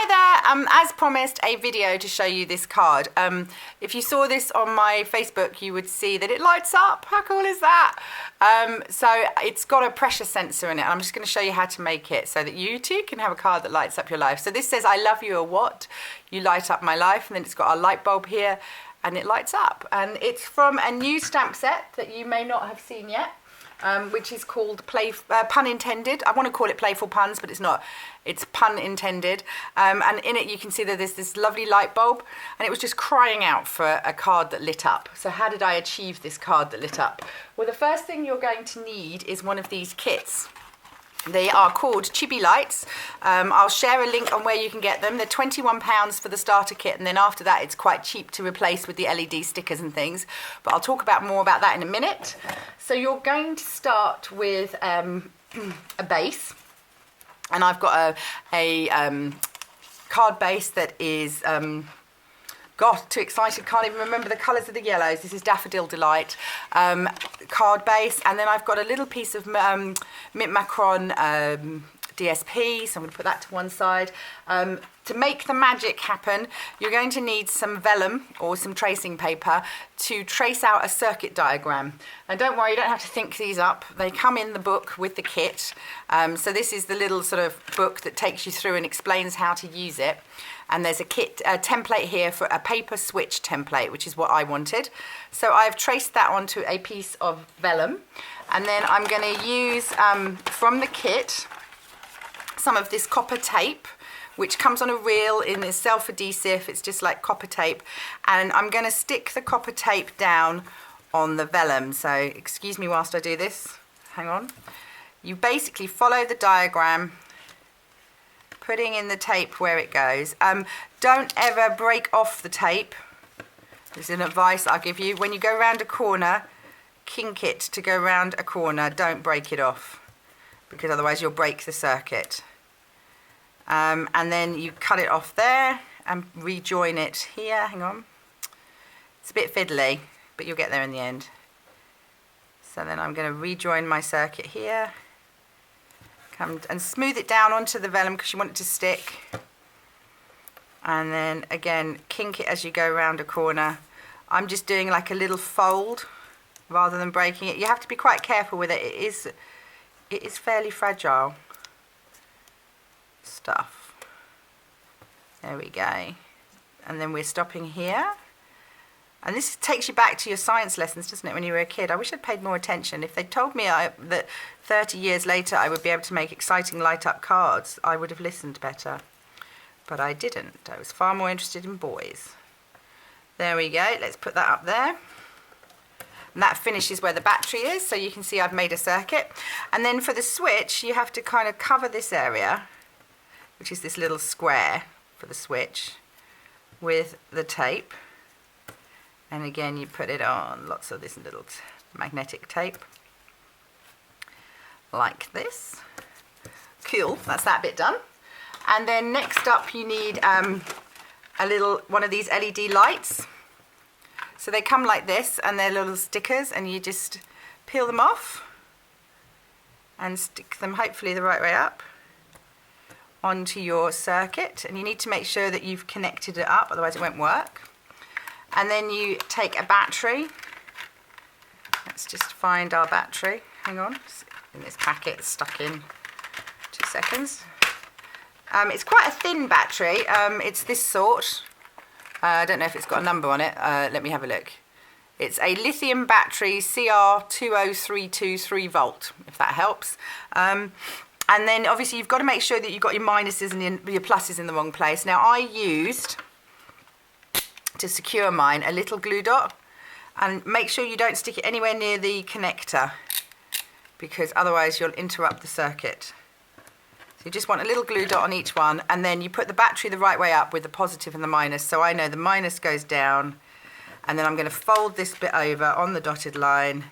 Hi there, as promised, a video to show you this card. If you saw this on my Facebook, you would see that it lights up. How cool is that? So it's got a pressure sensor in it. I'm just going to show you how to make it so that you too can have a card that lights up your life. So this says, I love you, or what? You light up my life. And then it's got a light bulb here and it lights up. And it's from a new stamp set that you may not have seen yet. Which is called Pun Intended. I want to call it Playful Puns, but it's not. It's Pun Intended. And in it you can see that there's this lovely light bulb, and it was just crying out for a card that lit up. So how did I achieve this card that lit up? Well, the first thing you're going to need is one of these kits. They are called Chibi Lights. I'll share a link on where you can get them. They're £21 for the starter kit, and then after that it's quite cheap to replace with the LED stickers and things. But I'll talk more about that in a minute. So you're going to start with a base, and I've got a card base that is too excited, can't even remember the colours of the yellows. This is Daffodil Delight card base, and then I've got a little piece of Mint Macron DSP, so I'm going to put that to one side. To make the magic happen, you're going to need some vellum or some tracing paper to trace out a circuit diagram. And don't worry, you don't have to think these up. They come in the book with the kit. So this is the little sort of book that takes you through and explains how to use it. And there's a template here for a paper switch template, which is what I wanted. So I've traced that onto a piece of vellum. And then I'm going to use, from the kit, some of this copper tape, which comes on a reel in this self-adhesive. It's just like copper tape. And I'm going to stick the copper tape down on the vellum. So excuse me whilst I do this. Hang on. You basically follow the diagram, putting in the tape where it goes. Don't ever break off the tape. This is an advice I'll give you. When you go around a corner, kink it to go around a corner. Don't break it off, because otherwise you'll break the circuit. And then you cut it off there and rejoin it here. Hang on. It's a bit fiddly, but you'll get there in the end. So then I'm going to rejoin my circuit here. Come and smooth it down onto the vellum because you want it to stick. And then again, kink it as you go around a corner. I'm just doing like a little fold rather than breaking it. You have to be quite careful with it. It is fairly fragile stuff. There we go. And then we're stopping here. And this takes you back to your science lessons, doesn't it, when you were a kid? I wish I'd paid more attention. If they'd told me that 30 years later I would be able to make exciting light-up cards, I would have listened better. But I didn't. I was far more interested in boys. There we go. Let's put that up there. And that finishes where the battery is, so you can see I've made a circuit. And then for the switch, you have to kind of cover this area, which is this little square for the switch, with the tape. And again, you put it on lots of this little magnetic tape, like this. Cool, that's that bit done. And then next up, you need one of these LED lights. So they come like this, and they're little stickers, and you just peel them off and stick them, hopefully the right way up, onto your circuit. And you need to make sure that you've connected it up, otherwise it won't work. And then you take a battery. Let's just find our battery. Hang on, it's in this packet, it's stuck in. 2 seconds. It's quite a thin battery. It's this sort. I don't know if it's got a number on it. Let me have a look. It's a lithium battery CR20323 3V, if that helps. And then obviously you've got to make sure that you've got your minuses and your pluses in the wrong place. Now I used, to secure mine, a little glue dot, and make sure you don't stick it anywhere near the connector, because otherwise you'll interrupt the circuit. So you just want a little glue dot on each one, and then you put the battery the right way up with the positive and the minus, so I know the minus goes down, and then I'm going to fold this bit over on the dotted line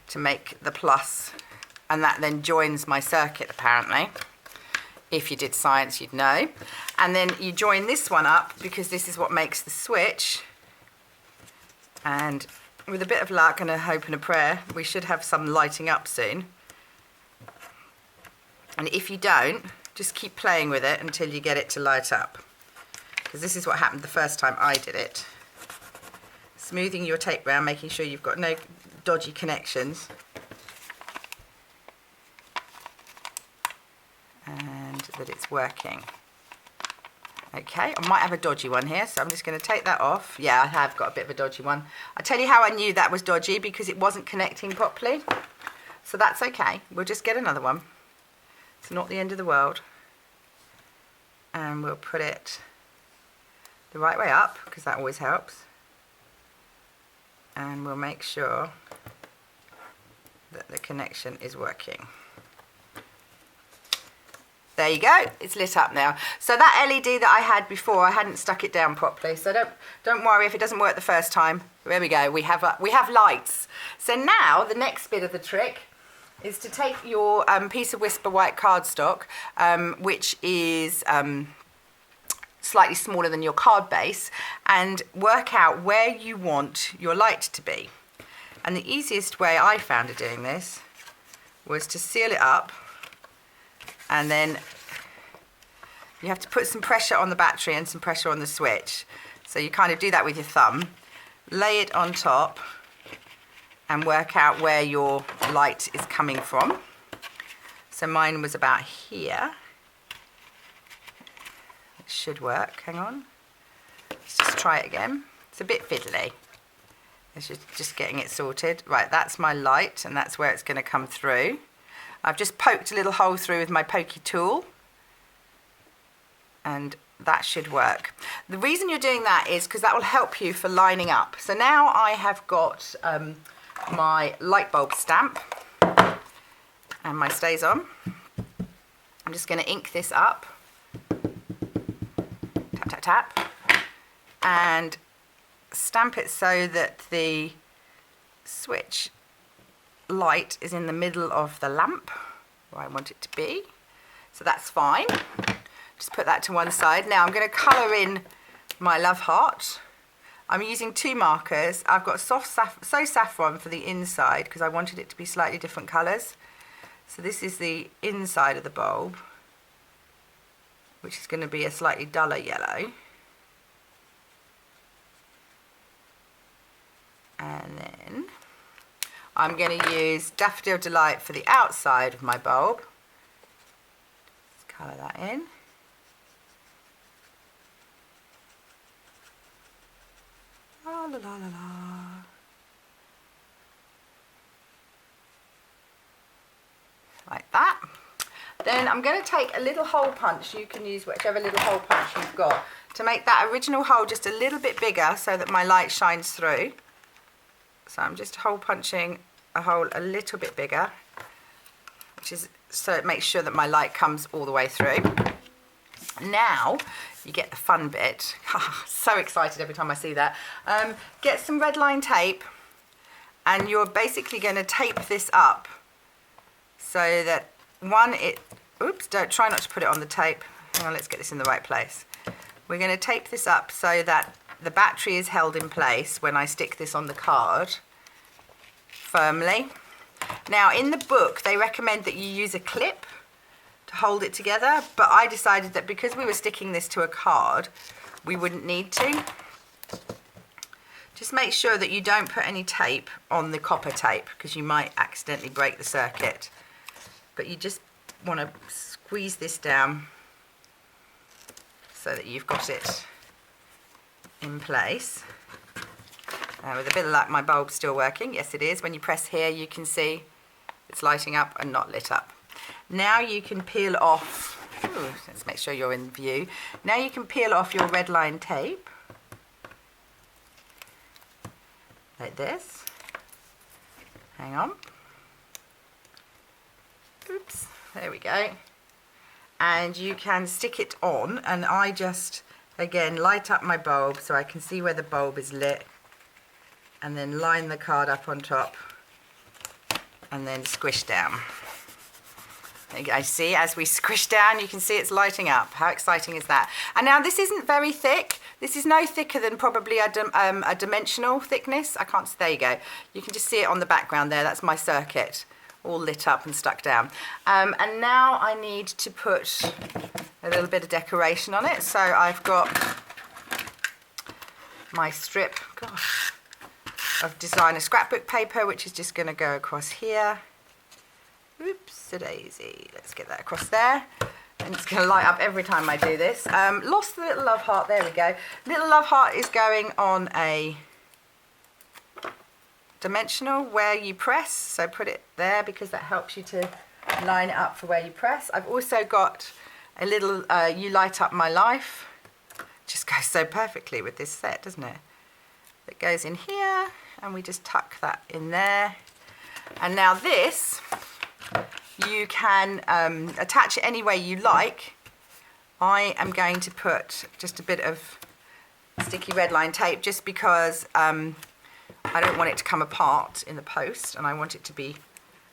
to make the plus, and that then joins my circuit apparently. If you did science, you'd know. And then you join this one up, because this is what makes the switch. And with a bit of luck and a hope and a prayer, we should have some lighting up soon. And if you don't, just keep playing with it until you get it to light up. Because this is what happened the first time I did it. Smoothing your tape round, making sure you've got no dodgy connections. And that it's working. Okay, I might have a dodgy one here, so I'm just going to take that off. Yeah, I have got a bit of a dodgy one. I'll tell you how I knew that was dodgy, because it wasn't connecting properly. So that's okay, we'll just get another one. It's not the end of the world. And we'll put it the right way up, because that always helps. And we'll make sure that the connection is working. There you go, it's lit up now. So that LED that I had before, I hadn't stuck it down properly. So don't worry if it doesn't work the first time. There we go, we have lights. So now the next bit of the trick is to take your piece of Whisper white cardstock, which is slightly smaller than your card base, and work out where you want your light to be. And the easiest way I found of doing this was to seal it up. And then you have to put some pressure on the battery and some pressure on the switch. So you kind of do that with your thumb, lay it on top, and work out where your light is coming from. So mine was about here. It should work, hang on. Let's just try it again. It's a bit fiddly. It's just getting it sorted. Right, that's my light, and that's where it's going to come through. I've just poked a little hole through with my pokey tool, and that should work. The reason you're doing that is because that will help you for lining up. So now I have got my light bulb stamp and my stays on. I'm just going to ink this up, tap, tap, tap, and stamp it so that the switch light is in the middle of the lamp where I want it to be. So that's fine. Just put that to one side. Now I'm going to colour in my love heart. I'm using 2 markers. I've got soft saffron for the inside because I wanted it to be slightly different colours. So this is the inside of the bulb, which is going to be a slightly duller yellow. And then I'm going to use Daffodil Delight for the outside of my bulb. Let's colour that in. La la la la la. Like that. Then I'm going to take a little hole punch. You can use whichever little hole punch you've got to make that original hole just a little bit bigger so that my light shines through. So I'm just hole punching a hole a little bit bigger, which is so it makes sure that my light comes all the way through. Now you get the fun bit. So excited every time I see that. Get some red line tape, and you're basically going to tape this up so that try not to put it on the tape. Hang on, let's get this in the right place. We're going to tape this up so that the battery is held in place when I stick this on the card firmly. Now in the book they recommend that you use a clip to hold it together, but I decided that because we were sticking this to a card we wouldn't need to. Just make sure that you don't put any tape on the copper tape because you might accidentally break the circuit, but you just want to squeeze this down so that you've got it in place. With a bit of luck my bulb's still working. Yes it is. When you press here you can see it's lighting up and not lit up. Now you can peel off, let's make sure you're in view. Now you can peel off your red line tape like this. Hang on. Oops, there we go. And you can stick it on, and I just again light up my bulb so I can see where the bulb is lit, and then line the card up on top and then squish down. I see as we squish down you can see it's lighting up. How exciting is that? And now this isn't very thick. This is no thicker than probably a dimensional thickness. There you go. You can just see it on the background there. That's my circuit all lit up and stuck down. And now I need to put a little bit of decoration on it. So I've got my strip, gosh, of designer scrapbook paper, which is just going to go across here. Oops-a-daisy. Let's get that across there. And it's going to light up every time I do this. Lost the little love heart. There we go. Little love heart is going on a dimensional where you press, so put it there because that helps you to line it up for where you press. I've also got a little You Light Up My Life. Just goes so perfectly with this set, doesn't it? It goes in here and we just tuck that in there. And now this you can attach it any way you like. I am going to put just a bit of sticky red line tape just because I don't want it to come apart in the post and I want it to be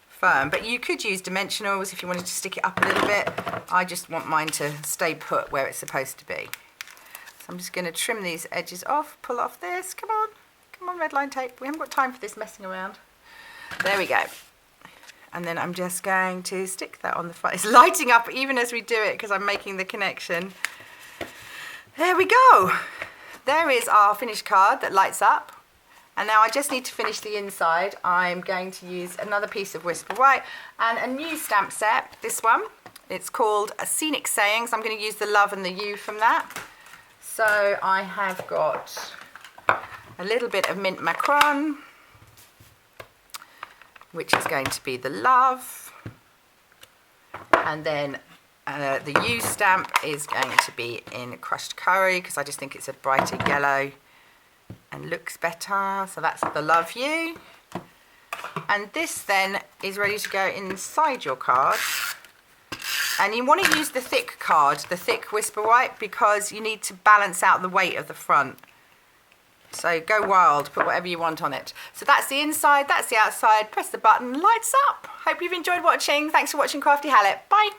firm. But you could use dimensionals if you wanted to stick it up a little bit. I just want mine to stay put where it's supposed to be. So I'm just going to trim these edges off, pull off this. Come on, red line tape. We haven't got time for this messing around. There we go. And then I'm just going to stick that on the front. It's lighting up even as we do it because I'm making the connection. There we go. There is our finished card that lights up. And now I just need to finish the inside. I'm going to use another piece of Whisper White and a new stamp set, this one. It's called a Scenic Sayings. I'm going to use the love and the you from that. So I have got a little bit of mint macaron, which is going to be the love. And then the you stamp is going to be in crushed curry because I just think it's a brighter yellow and looks better. So that's the love you. And this then is ready to go inside your card. And you want to use the thick card, the thick Whisper White, because you need to balance out the weight of the front. So go wild, put whatever you want on it. So that's the inside, that's the outside. Press the button, lights up. Hope you've enjoyed watching. Thanks for watching CraftyHallett. Bye.